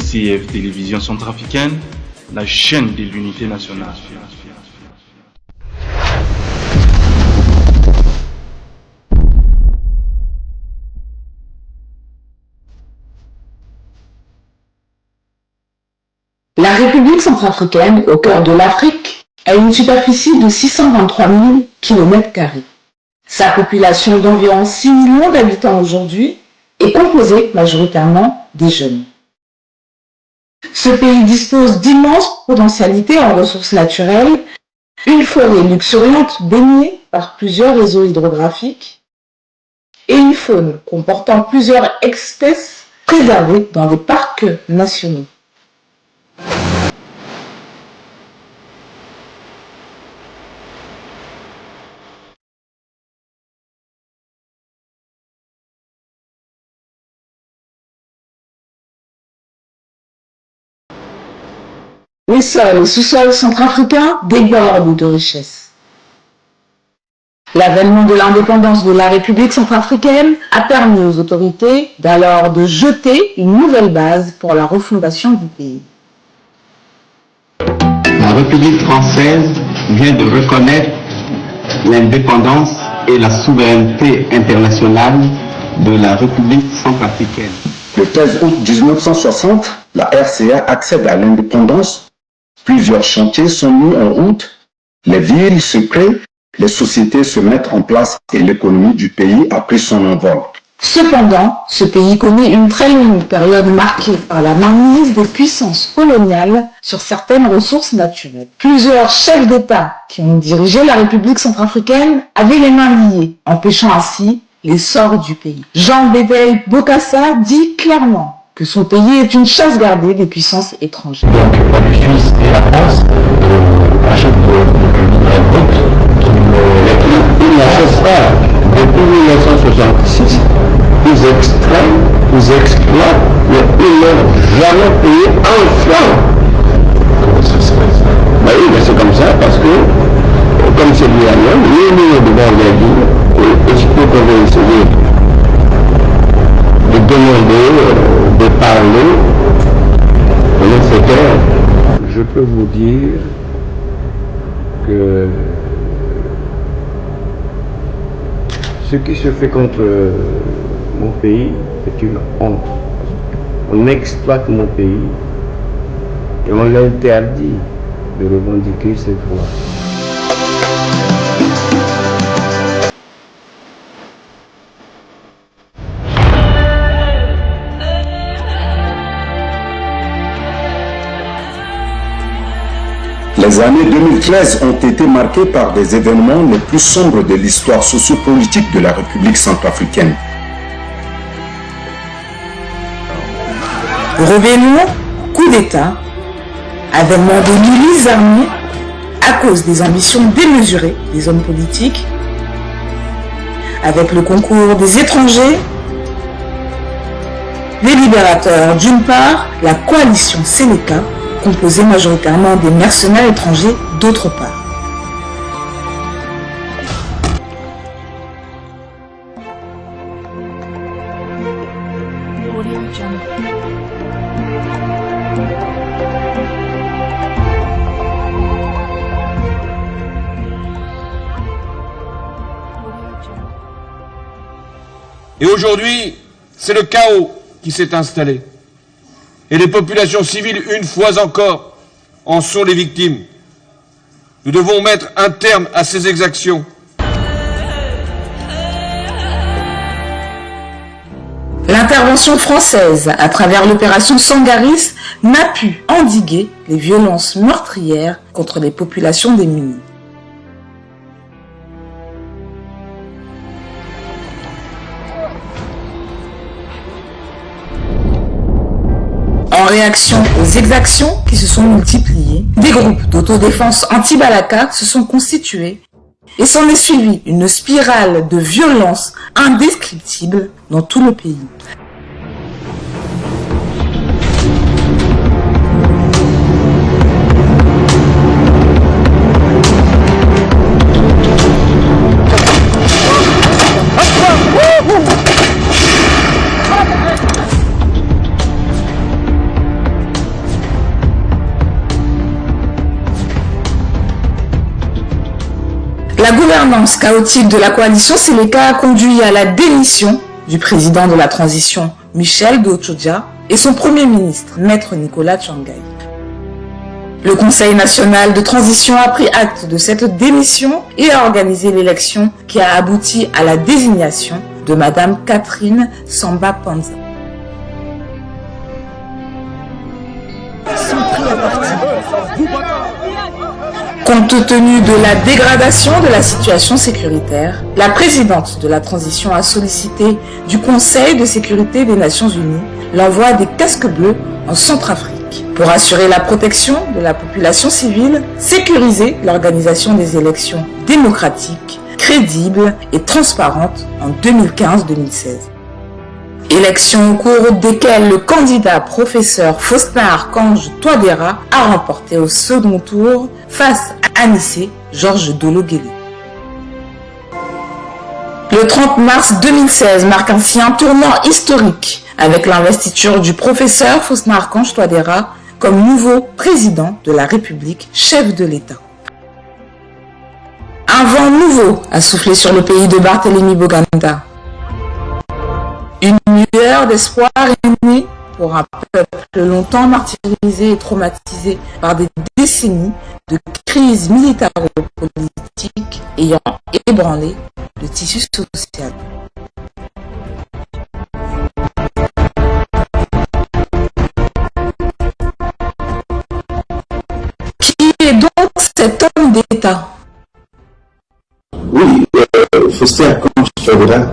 RCF Télévision Centrafricaine, la chaîne de l'unité nationale. La République centrafricaine, au cœur de l'Afrique, a une superficie de 623 000 km². Sa population d'environ 6 millions d'habitants aujourd'hui est composée majoritairement des jeunes. Ce pays dispose d'immenses potentialités en ressources naturelles, une forêt luxuriante baignée par plusieurs réseaux hydrographiques et une faune comportant plusieurs espèces préservées dans les parcs nationaux. Les sols et sous-sols centrafricains débordent de richesses. L'avènement de l'indépendance de la République centrafricaine a permis aux autorités d'alors de jeter une nouvelle base pour la refondation du pays. La République française vient de reconnaître l'indépendance et la souveraineté internationale de la République centrafricaine. Le 13 août 1960, la RCA accède à l'indépendance. Plusieurs chantiers sont mis en route, les villes se créent, les sociétés se mettent en place et l'économie du pays a pris son envol. Cependant, ce pays connaît une très longue période marquée par la mainmise des puissances coloniales sur certaines ressources naturelles. Plusieurs chefs d'État qui ont dirigé la République centrafricaine avaient les mains liées, empêchant ainsi l'essor du pays. Jean Bédel Bokassa dit clairement que son pays est une chasse gardée des puissances étrangères. Donc la Suisse et la France achètent un brut qui n'achètent pas depuis 1966. Ils extraient, ils exploitent, mais ils n'ont jamais payé un franc. Comment ça se fait ça? Ben oui, mais c'est comme ça parce que, comme c'est dit à l'homme, nous devons les dire, et je peux qu'on va essayer de demander, de parler, etc. Je peux vous dire que ce qui se fait contre mon pays est une honte. On exploite mon pays et on l'interdit de revendiquer ses droits. Les années 2013 ont été marquées par des événements les plus sombres de l'histoire sociopolitique de la République centrafricaine. Rébellion, coup d'État, avènement de milices armées à cause des ambitions démesurées des hommes politiques, avec le concours des étrangers, des libérateurs d'une part, la coalition Sénéca, composée majoritairement des mercenaires étrangers d'autre part. Et aujourd'hui, c'est le chaos qui s'est installé. Et les populations civiles, une fois encore, en sont les victimes. Nous devons mettre un terme à ces exactions. L'intervention française, à travers l'opération Sangaris, n'a pu endiguer les violences meurtrières contre les populations démunies. En réaction aux exactions qui se sont multipliées, des groupes d'autodéfense anti-Balaka se sont constitués et s'en est suivi une spirale de violence indescriptible dans tout le pays. La gouvernance chaotique de la coalition Seleka a conduit à la démission du président de la transition, Michel Dotchodja, et son premier ministre, Maître Nicolas Tchangaï. Le Conseil national de transition a pris acte de cette démission et a organisé l'élection qui a abouti à la désignation de Madame Catherine Samba Panza. Compte tenu de la dégradation de la situation sécuritaire, la présidente de la transition a sollicité du Conseil de sécurité des Nations Unies l'envoi des casques bleus en Centrafrique pour assurer la protection de la population civile, sécuriser l'organisation des élections démocratiques, crédibles et transparentes en 2015-2016. Élections au cours desquelles le candidat professeur Faustin Archange Touadéra a remporté au second tour face à Anissé Georges Dolo-Guélé. Le 30 mars 2016 marque ainsi un tournant historique avec l'investiture du professeur Faustin Archange Touadéra comme nouveau président de la République, chef de l'État. Un vent nouveau a soufflé sur le pays de Barthélemy Boganda. Une lueur d'espoir est née pour un peuple longtemps martyrisé et traumatisé par des décennies de crises militaro-politiques ayant ébranlé le tissu social. Qui est donc cet homme d'État? Oui, Faustin Archange Touadéra,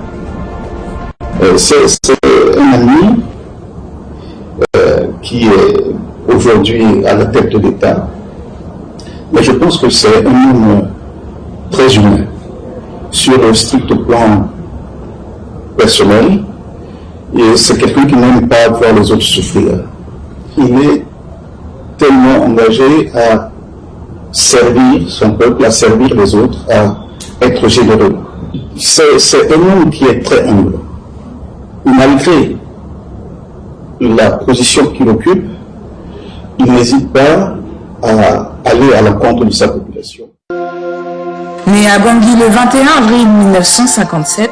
c'est un ami qui est aujourd'hui à la tête de l'État, mais je pense que c'est un homme très humain sur le strict plan personnel, et c'est quelqu'un qui n'aime pas voir les autres souffrir. Il est tellement engagé à servir son peuple, à servir les autres, à être généreux. C'est un homme qui est très humble. Malgré la position qu'il occupe, il n'hésite pas à aller à l'encontre de sa population. Né à Bangui le 21 avril 1957,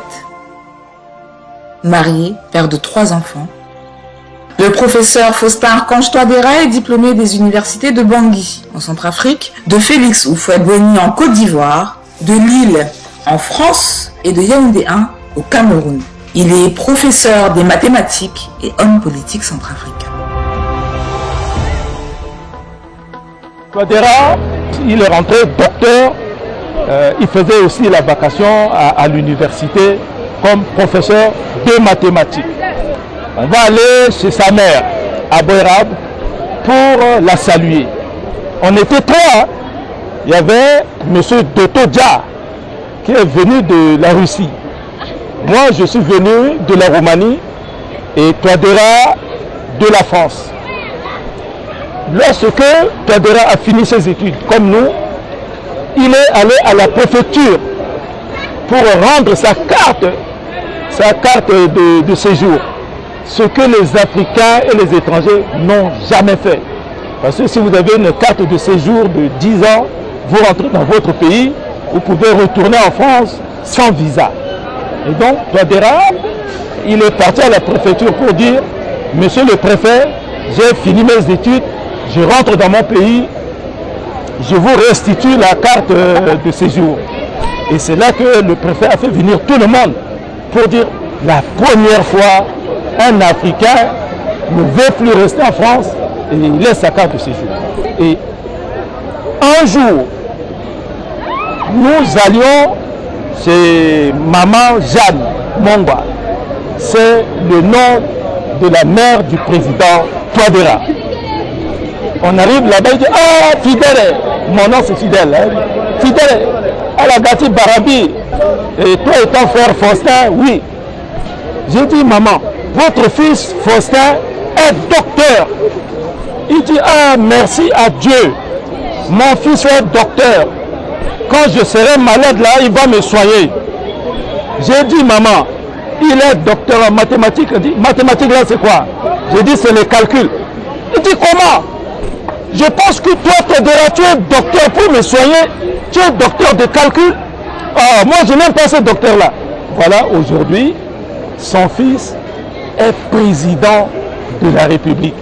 marié, père de 3 enfants, le professeur Faustin Archange Touadéra est diplômé des universités de Bangui en Centrafrique, de Félix Houphouët-Boigny en Côte d'Ivoire, de Lille en France et de Yaoundé 1 au Cameroun. Il est professeur des mathématiques et homme politique centrafricain. Touadéra, il est rentré docteur, il faisait aussi la vacation à l'université comme professeur de mathématiques. On va aller chez sa mère à Boerab pour la saluer. On était 3, hein. Il y avait M. Dotchodja qui est venu de la Russie. Moi, je suis venu de la Roumanie et Touadéra de la France. Lorsque Touadéra a fini ses études, comme nous, il est allé à la préfecture pour rendre sa carte de séjour. Ce que les Africains et les étrangers n'ont jamais fait. Parce que si vous avez une carte de séjour de 10 ans, vous rentrez dans votre pays, vous pouvez retourner en France sans visa. Et donc, Touadéra, il est parti à la préfecture pour dire « Monsieur le préfet, j'ai fini mes études, je rentre dans mon pays, je vous restitue la carte de séjour. » Et c'est là que le préfet a fait venir tout le monde pour dire « La première fois, un Africain ne veut plus rester en France et il laisse sa carte de séjour. » Et un jour, nous allions chez Maman Jeanne Mongwa. C'est le nom de la mère du président Touadéra. On arrive là-bas, il dit « Ah, Fidèle !» Mon nom c'est Fidèle. Hein. Fidèle, Alagati Barabi. Et toi étant frère Faustin, oui. J'ai dit « Maman, votre fils Faustin est docteur. » Il dit « Ah, merci à Dieu. Mon fils est docteur. Quand je serai malade là, il va me soigner. » J'ai dit « Maman, il est docteur en mathématiques. » Il dit « Mathématiques là c'est quoi ?» J'ai dit « C'est les calculs. » Il dit « Comment ? Je pense que toi, Touadéra, tu es docteur pour me soigner. Tu es docteur de calcul. Ah, moi, je n'aime pas ce docteur-là. Voilà, aujourd'hui, son fils est président de la République.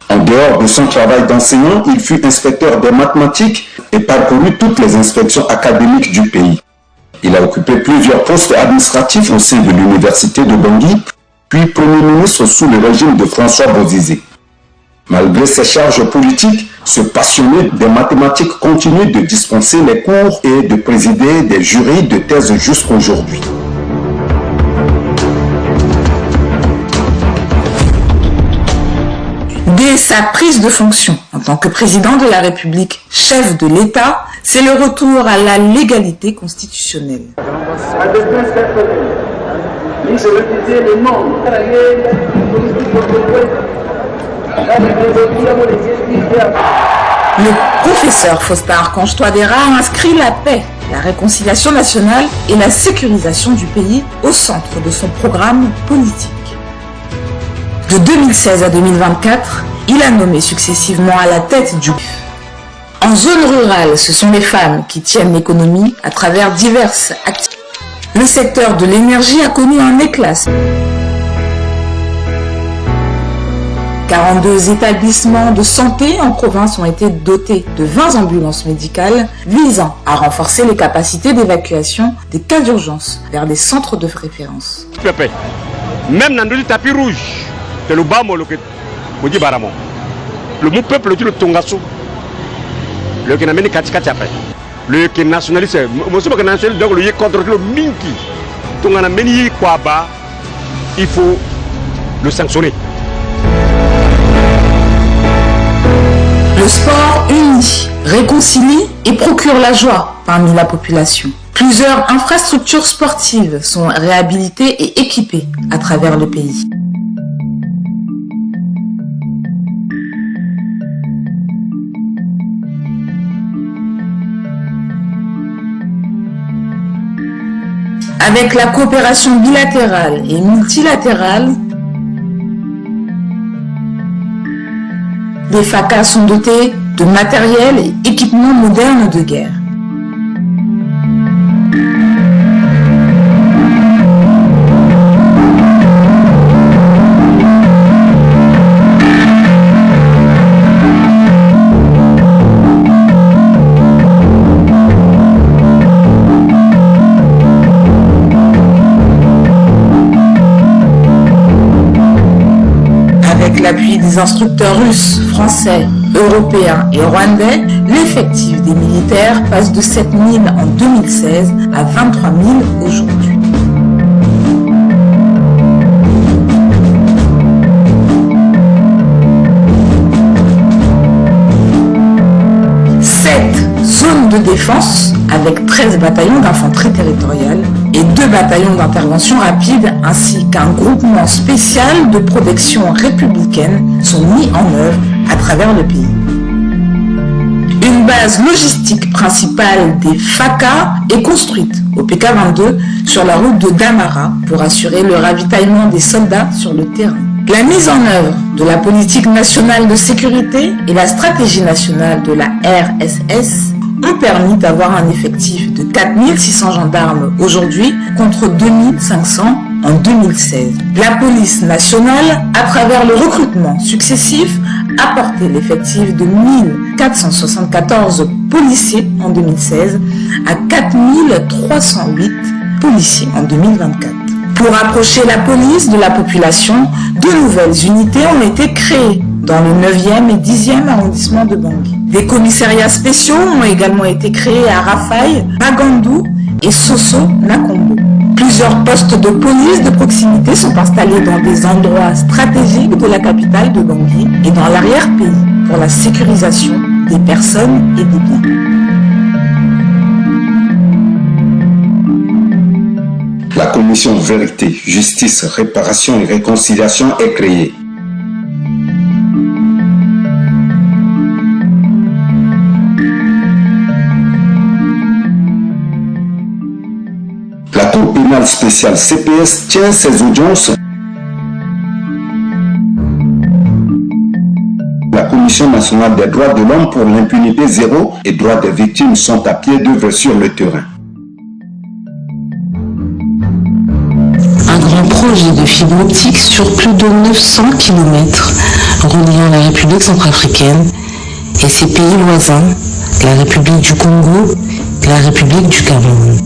En dehors de son travail d'enseignant, il fut inspecteur des mathématiques et parcourut toutes les inspections académiques du pays. Il a occupé plusieurs postes administratifs au sein de l'université de Bangui, puis Premier ministre sous le régime de François Bozizé. Malgré ses charges politiques, ce passionné des mathématiques continue de dispenser les cours et de présider des jurys de thèse jusqu'aujourd'hui. Dès sa prise de fonction en tant que président de la République, chef de l'État, c'est le retour à la légalité constitutionnelle. Le professeur Faustin Archange Touadéra a inscrit la paix, la réconciliation nationale et la sécurisation du pays au centre de son programme politique. De 2016 à 2024, il a nommé successivement à la tête du... En zone rurale, ce sont les femmes qui tiennent l'économie à travers diverses activités. Le secteur de l'énergie a connu un éclat. 42 établissements de santé en province ont été dotés de 20 ambulances médicales visant à renforcer les capacités d'évacuation des cas d'urgence vers des centres de référence. Même dans le tapis rouge, c'est le bas le mon peuple dit le Tongasso, le qui n'a mené Katikati après, le qui est nationaliste, moi je suis nationaliste donc le qui est contre le Minki, Tongana mené quoi bas, il faut le sanctionner. Le sport unit, réconcilie et procure la joie parmi la population. Plusieurs infrastructures sportives sont réhabilitées et équipées à travers le pays. Avec la coopération bilatérale et multilatérale, les FACA sont dotés de matériel et équipements modernes de guerre. Avec l'appui des instructeurs russes, français, européens et rwandais, l'effectif des militaires passe de 7 000 en 2016 à 23 000 aujourd'hui. Zone de défense avec 13 bataillons d'infanterie territoriale et 2 bataillons d'intervention rapide ainsi qu'un groupement spécial de protection républicaine sont mis en œuvre à travers le pays. Une base logistique principale des FACA est construite au PK22 sur la route de Damara pour assurer le ravitaillement des soldats sur le terrain. La mise en œuvre de la politique nationale de sécurité et la stratégie nationale de la RSS ont permis d'avoir un effectif de 4600 gendarmes aujourd'hui contre 2500 en 2016. La police nationale, à travers le recrutement successif, a porté l'effectif de 1474 policiers en 2016 à 4308 policiers en 2024. Pour rapprocher la police de la population, de nouvelles unités ont été créées dans le 9e et 10e arrondissement de Bangui. Des commissariats spéciaux ont également été créés à Rafaï, Bagandou et Soso Nakombo. Plusieurs postes de police de proximité sont installés dans des endroits stratégiques de la capitale de Bangui et dans l'arrière-pays pour la sécurisation des personnes et des biens. La commission Vérité, Justice, Réparation et Réconciliation est créée. La Cour pénale spéciale CPS tient ses audiences. La Commission nationale des droits de l'homme pour l'impunité zéro et droits des victimes sont à pied d'œuvre sur le terrain. fibre optique sur plus de 900 km reliant la République centrafricaine et ses pays voisins, la République du Congo et la République du Cameroun.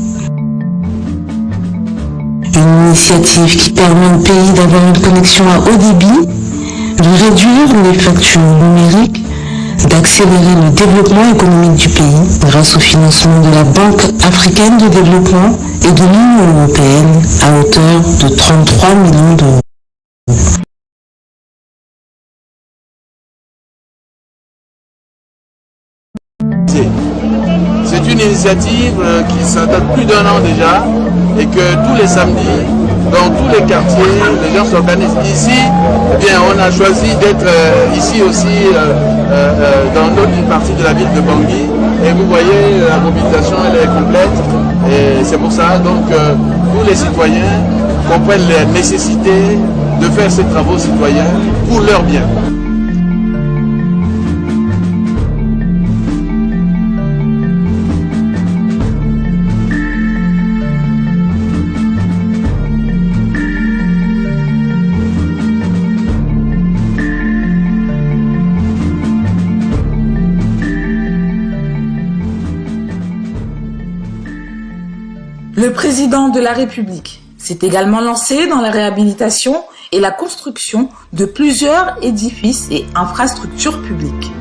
Une initiative qui permet au pays d'avoir une connexion à haut débit, de réduire les factures numériques, d'accélérer le développement économique du pays grâce au financement de la Banque africaine de développement et de l'Union européenne à hauteur de 33 millions d'euros. C'est une initiative qui s'attend plus d'1 an déjà et que tous les samedis, dans tous les quartiers, les gens s'organisent. Ici, eh bien, on a choisi d'être ici aussi dans notre partie de la ville de Bangui. Et vous voyez, la mobilisation elle est complète. Et c'est pour ça donc tous les citoyens comprennent la nécessité de faire ces travaux citoyens pour leur bien. Le président de la République s'est également lancé dans la réhabilitation et la construction de plusieurs édifices et infrastructures publiques.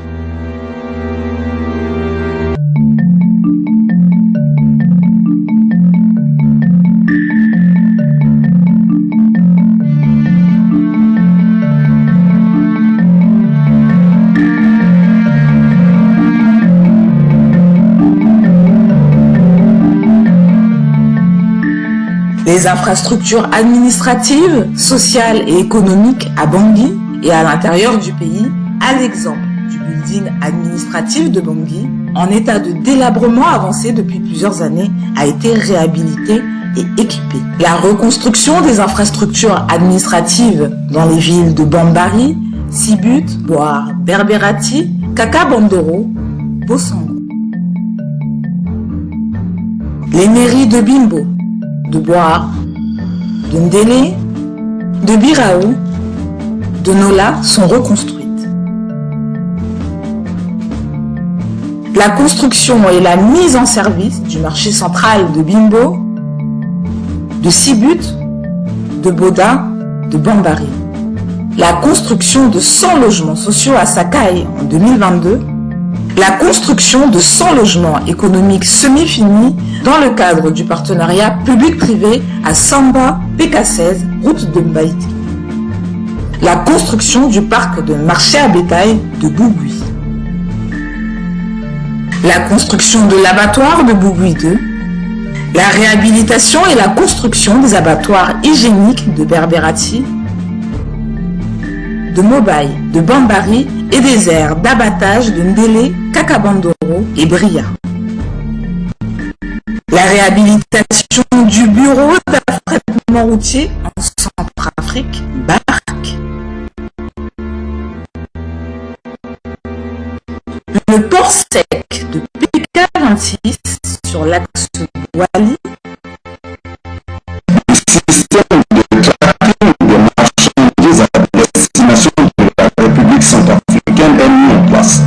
Les infrastructures administratives, sociales et économiques à Bangui et à l'intérieur du pays, à l'exemple du building administratif de Bangui, en état de délabrement avancé depuis plusieurs années, a été réhabilité et équipé. La reconstruction des infrastructures administratives dans les villes de Bambari, Sibut, Boar, Berberati, Kaka-Bandoro, Bossango. Les mairies de Bimbo, de Boar, de Ndélé, de Biraou, de Nola sont reconstruites. La construction et la mise en service du marché central de Bimbo, de Sibut, de Boda, de Bambari. La construction de 100 logements sociaux à Sakai en 2022. La construction de 100 logements économiques semi-finis dans le cadre du partenariat public-privé à Samba, PK16, route de Mbaïti. La construction du parc de marché à bétail de Bougui. La construction de l'abattoir de Bougui 2. La réhabilitation et la construction des abattoirs hygiéniques de Berberati, de Mobaye, de Bambari et des aires d'abattage de Ndélé, Kaka-Bandoro et Bria. La réhabilitation du bureau d'affrètement routier en Centrafrique, BARC. Le port sec de PK26 sur l'axe Wali. Système de tracking des marchandises à destination de la République centrafricaine est mis en place.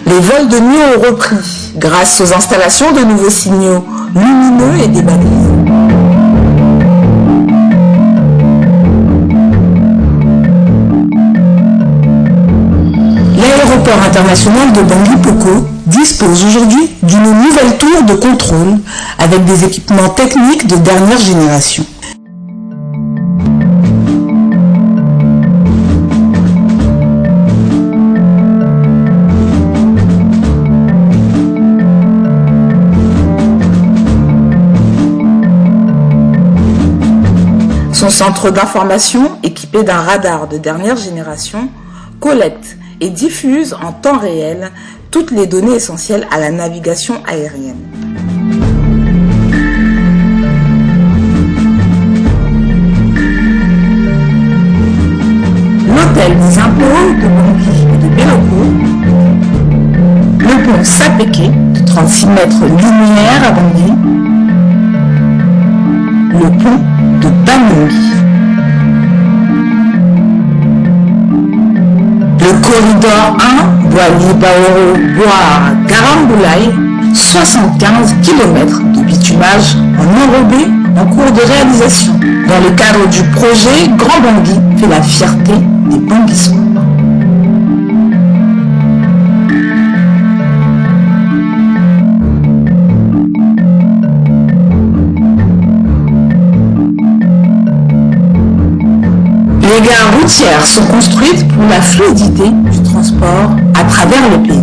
Les vols de nuit ont repris grâce aux installations de nouveaux signaux lumineux et des balises. L'aéroport international de Bangui-Poko dispose aujourd'hui d'une nouvelle tour de contrôle avec des équipements techniques de dernière génération. Son centre d'information, équipé d'un radar de dernière génération, collecte et diffuse en temps réel toutes les données essentielles à la navigation aérienne. L'hôtel des impôts pont de Bangui et de Béloko, le pont Sapeke de 36 mètres linéaires à Bangui, le pont de Bamingui. Le corridor 1, Bois-Libaoro-Bois-Garamboulaye, 75 km de bitumage en enrobé en cours de réalisation. Dans le cadre du projet, Grand Bangui fait la fierté des Banguissois. Les gares routières sont construites pour la fluidité du transport à travers le pays.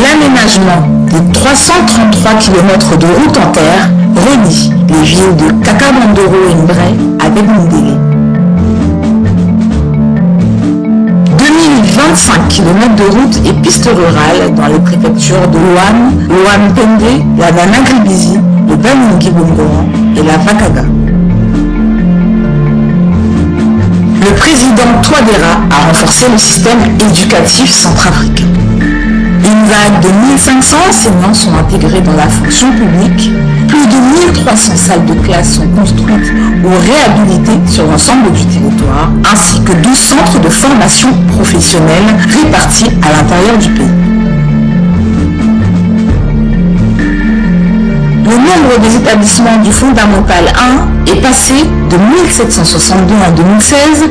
L'aménagement des 333 km de route en terre relie les villes de Kakabandoro et Mbré avec Ndélé. 2025 km de routes et pistes rurales dans les préfectures de Loane Pende, la Nanagribisi, le Bamingui Bongoran et la Vakaga. Le président Touadéra a renforcé le système éducatif centrafricain. Une vague de 1500 enseignants sont intégrés dans la fonction publique. Plus de 1300 salles de classe sont construites ou réhabilitées sur l'ensemble du territoire, ainsi que 12 centres de formation professionnelle répartis à l'intérieur du pays. Le nombre des établissements du fondamental 1 est passé de 1762 en 2016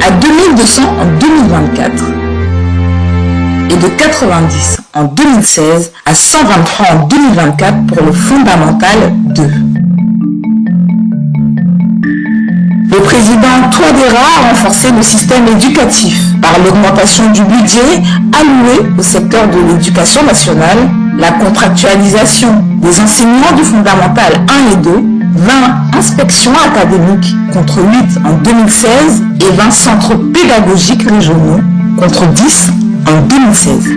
à 2200 en 2024 et de 90 en 2016 à 123 en 2024 pour le fondamental 2. Le président Touadéra a renforcé le système éducatif par l'augmentation du budget alloué au secteur de l'éducation nationale, la contractualisation des enseignants du fondamental 1 et 2, 20 inspections académiques contre 8 en 2016 et 20 centres pédagogiques régionaux contre 10 en 2016.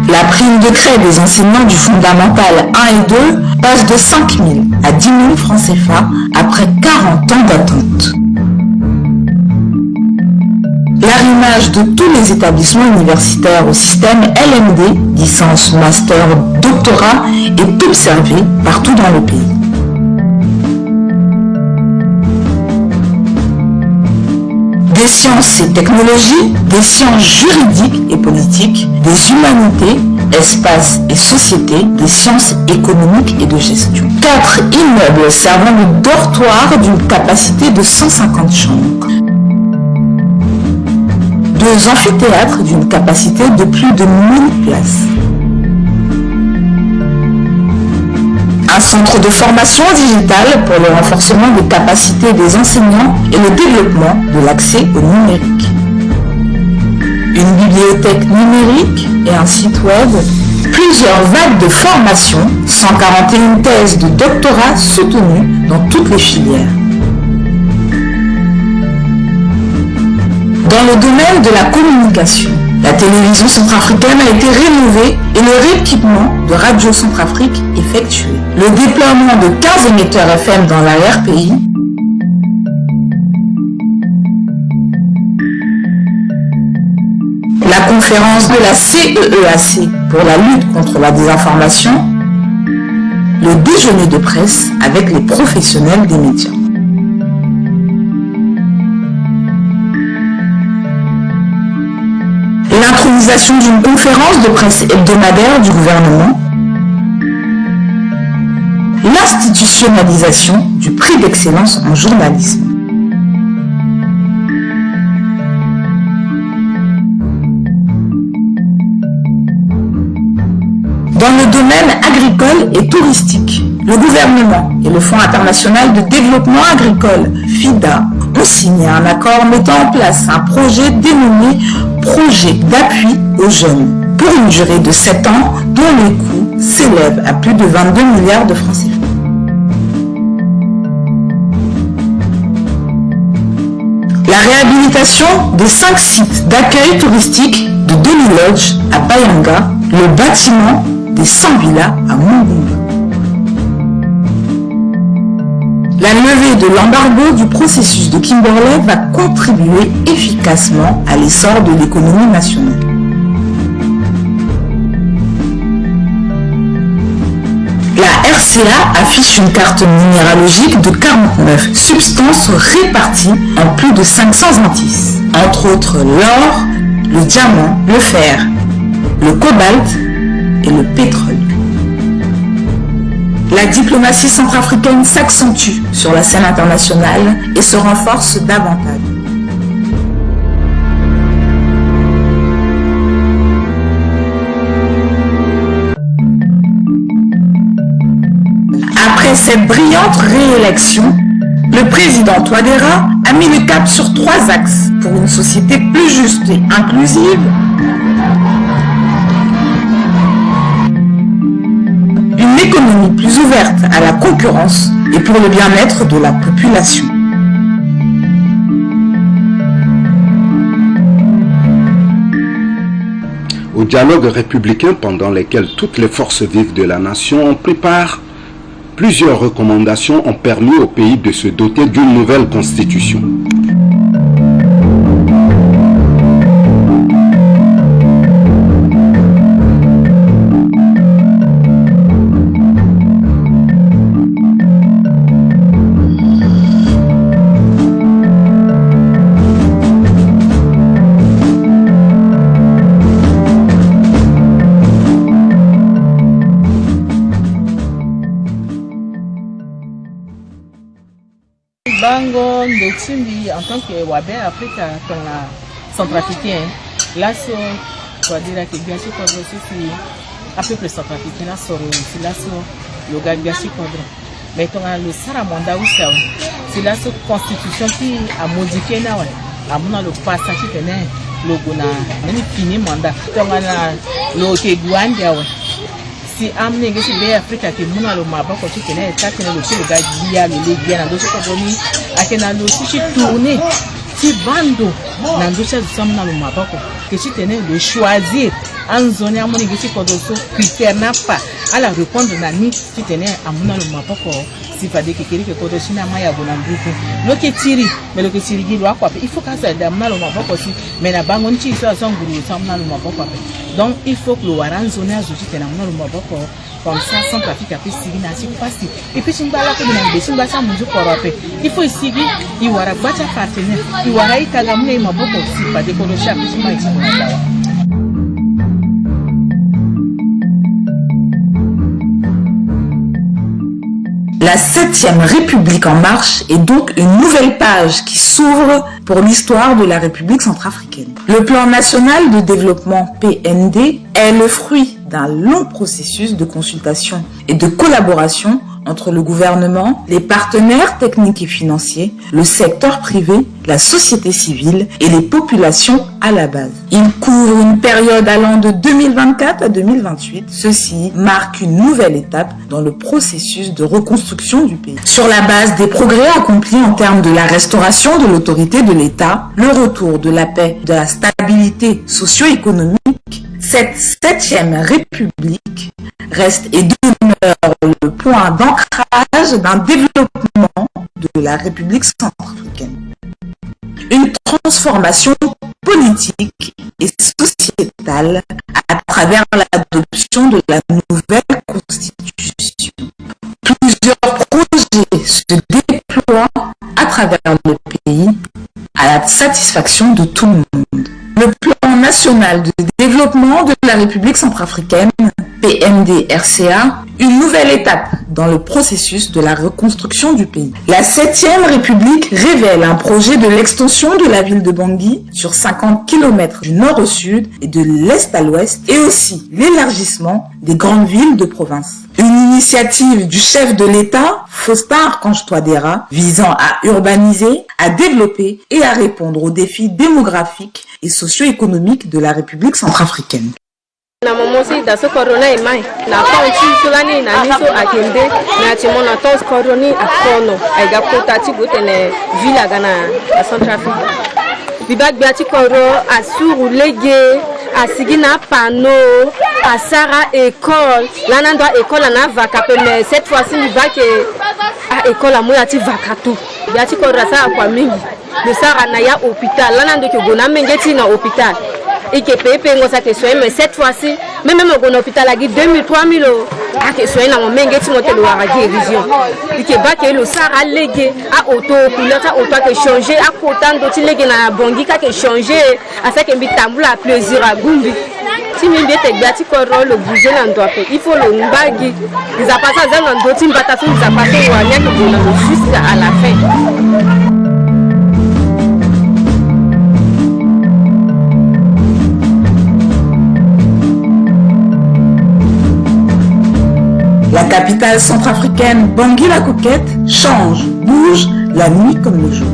La prime de craie des enseignants du fondamental 1 et 2 passe de 5 000 à 10 000 francs CFA après 40 ans d'attente. L'arrimage de tous les établissements universitaires au système LMD, licence, master, doctorat, est observé partout dans le pays. Des sciences et technologies, des sciences juridiques et politiques, des humanités, espaces et sociétés, des sciences économiques et de gestion. 4 immeubles servant de dortoir d'une capacité de 150 chambres. 2 amphithéâtres d'une capacité de plus de 1000 places. Un centre de formation digitale pour le renforcement des capacités des enseignants et le développement de l'accès au numérique. Une bibliothèque numérique et un site web. Plusieurs vagues de formation, 141 thèses de doctorat soutenues dans toutes les filières. Dans le domaine de la communication, la télévision centrafricaine a été rénovée et le rééquipement de Radio Centrafrique effectué. Le déploiement de 15 émetteurs FM dans la RPI, la conférence de la CEEAC pour la lutte contre la désinformation, le déjeuner de presse avec les professionnels des médias. L'intronisation d'une conférence de presse hebdomadaire du gouvernement, l'institutionnalisation du prix d'excellence en journalisme. Dans le domaine agricole et touristique, le gouvernement et le Fonds international de développement agricole, FIDA, ont signé un accord mettant en place un projet dénommé Projet d'appui aux jeunes pour une durée de 7 ans dont les coûts s'élèvent à plus de 22 milliards de francs CFA. La réhabilitation des 5 sites d'accueil touristique de Deli Lodge à Bayanga, le bâtiment des 100 villas à Mungumba. La levée de l'embargo du processus de Kimberley va contribuer efficacement à l'essor de l'économie nationale. La RCA affiche une carte minéralogique de 49 substances réparties en plus de 500 indices, entre autres l'or, le diamant, le fer, le cobalt et le pétrole. La diplomatie centrafricaine s'accentue sur la scène internationale et se renforce davantage. Après cette brillante réélection, le président Touadéra a mis le cap sur 3 axes pour une société plus juste et inclusive, une économie plus ouverte à la concurrence et pour le bien-être de la population. Au dialogue républicain pendant lequel toutes les forces vives de la nation ont pris part, plusieurs recommandations ont permis au pays de se doter d'une nouvelle constitution. Bango Ndotsimbi en tant que Wabe Afrique dans la centrafricaine, là sur quoi dire que bien sûr quand je suis à peu près centrafricaine là sur là sur le gars bien sûr mais quand le Saramonda où ça c'est là sur constitution qui a modifié là ouais à mon le passage qui tenait le gona même fini mandat quand le que Guandia ouais si amne ngesi be Afrika ke muna lo mabako chikene takene lo tele gadia lo legia na doso kodoni akena lo sushi tourner si bando na doso samna lo mabako ke chitene le choisir en zone amone ngesi kodoso critère na pas à la répondre na ni chitene amuna lo mabako si pas de kekeri ke kodosi na maya bona mbuku lo ke tiri mais lo ke tiri gi lo akwa il faut ka ça damna lo mabako si mais na bango nchi so asanguru samna lo mabako donc il faut que le waran zone a zouti tena mona lo maboko comme ça sans trafic a pu sigi na si facile et puis simbala ko na mbesi mbasa muzu korope il faut sigi i wara bacha partenaire i wara itaga muna maboko si pas de kolocha pu sima isi mona. La 7e République en marche est donc une nouvelle page qui s'ouvre pour l'histoire de la République centrafricaine. Le plan national de développement PND est le fruit d'un long processus de consultation et de collaboration entre le gouvernement, les partenaires techniques et financiers, le secteur privé, la société civile et les populations à la base. Il couvre une période allant de 2024 à 2028. Ceci marque une nouvelle étape dans le processus de reconstruction du pays. Sur la base des progrès accomplis en termes de la restauration de l'autorité de l'État, le retour de la paix, de la stabilité socio-économique, cette 7e République reste et demeure le point d'ancrage d'un développement de la République centrafricaine. Une transformation politique et sociétale à travers l'adoption de la nouvelle constitution. Plusieurs projets se déploient à travers le pays à la satisfaction de tout le monde. Le plan national de développement de la République centrafricaine, PND-RCA, une nouvelle étape dans le processus de la reconstruction du pays. La 7e République révèle un projet de l'extension de la ville de Bangui sur 50 km du nord au sud et de l'est à l'ouest, et aussi l'élargissement des grandes villes de province. Une initiative du chef de l'État, Faustin Archange Touadéra, visant à urbaniser, à développer et à répondre aux défis démographiques et socio-économiques de la République centrafricaine. Na momosi da so corona e mai na tonchi sulani na niso akende na chimona tons coroni akono ai ga potati gutene villa gana Centrafrique. libak biati koro asuru lege asigina pano asara école lana doit école na vakape mais cette fois-ci libak a école amoya ti vakato biati koro sa kwa mingi le sara na ya hôpital lana ndo ke gona mengeti na hôpital et que pepe ngo sa ke soye mais cette fois-ci même gona hôpital agi 2000 3000 a ke soye na mengeti moto lo ara guérison et que ba ke le sara lege a auto pilote auto ke changer a kotan do ti lege na bongi ka ke changer afin que mbitambula plaisir a gumbi si mi biete biati koro le bouger na ndo pe il faut le mbagi ils a passé dans ndo ti mbata so ils a passé wa nya ke gona jusqu'à à la fin. La capitale centrafricaine, Bangui la Coquette, change, bouge, la nuit comme le jour.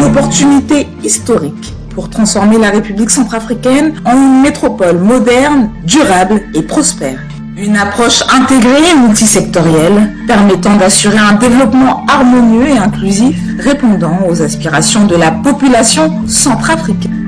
Opportunité historique pour transformer la République centrafricaine en une métropole moderne, durable et prospère. Une approche intégrée et multisectorielle permettant d'assurer un développement harmonieux et inclusif répondant aux aspirations de la population centrafricaine.